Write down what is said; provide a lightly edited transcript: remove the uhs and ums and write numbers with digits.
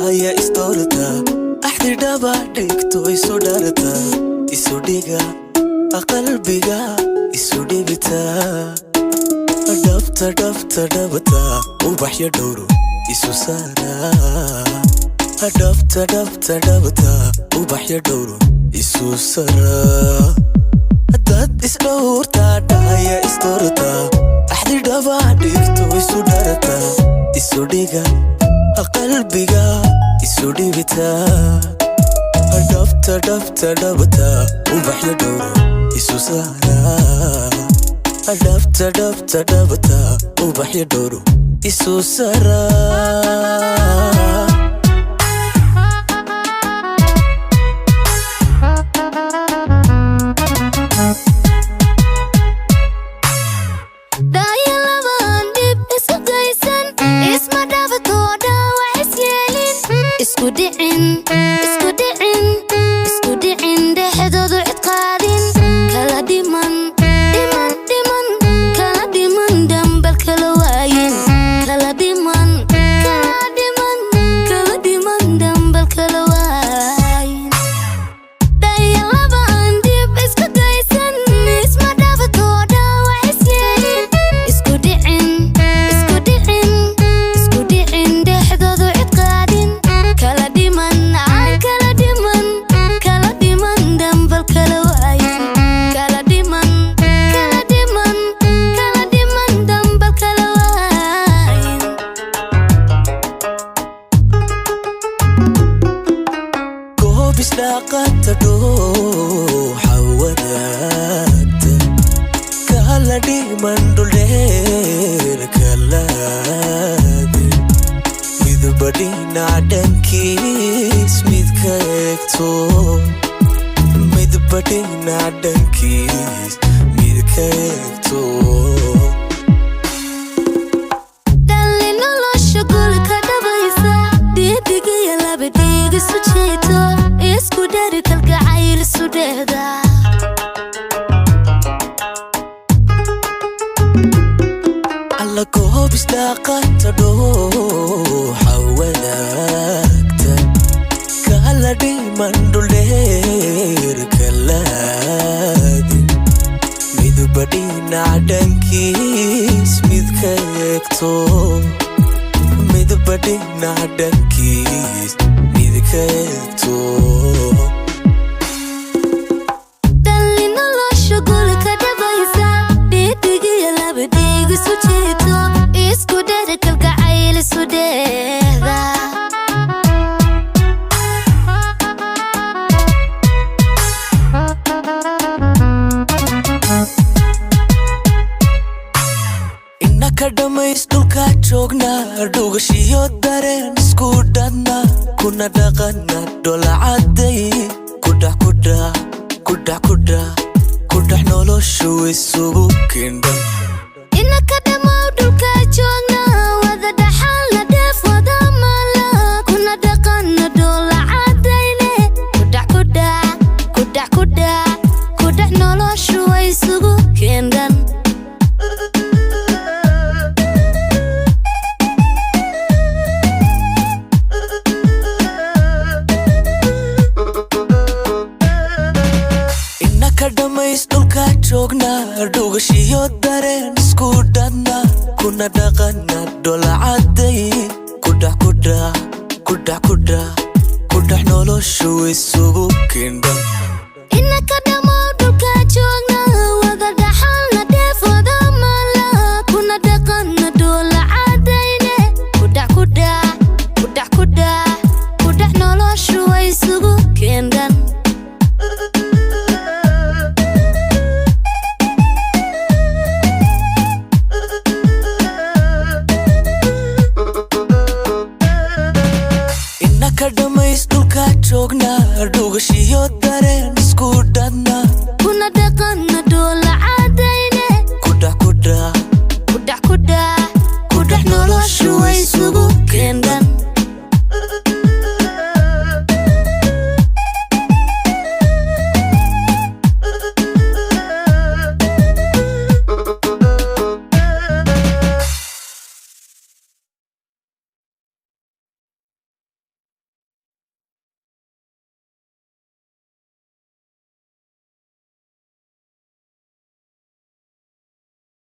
dhaya istorta axdi dhaba dhigto isu dharta isu dhiga qalbiga isu dhibita dhabta dhabta dhabta ubaxya dhowro isu saara dhabta dhabta dhabta ubaxya dhowro isu sara dad isdhowrta dhaya istorta axdi dhaba dhigto isu dharta isu dhiga qalbiga isu dhibita dhabta dhabta dhabta ubaxya dhowro isu saara dhabta dhabta dhabta ubaxya dhowro isu sara bisdaqata dhuuxa wadaagta kala dhiman dhuldheer kalaade midba dhinac dhankiis mid ka eegto midba dhinac dhankiis mid ka eegto alla goob isdaqata dhuuxa wadaagta kala dhiman dhuldheer kalaade midba dhinac dhankiis mid ka eegto midba dhinac dhankiis mid ka eegto kadhamays dhulka joogna dhugashiyo dareen isku dhadna kuna dhaqana dholacaday kudhax noloshu isugu kindhan kadhamays dhulka joogna dhugashiyo dareen isku dhadna kuna dhaqana dholacaday kudhax noloshu isugu kindhan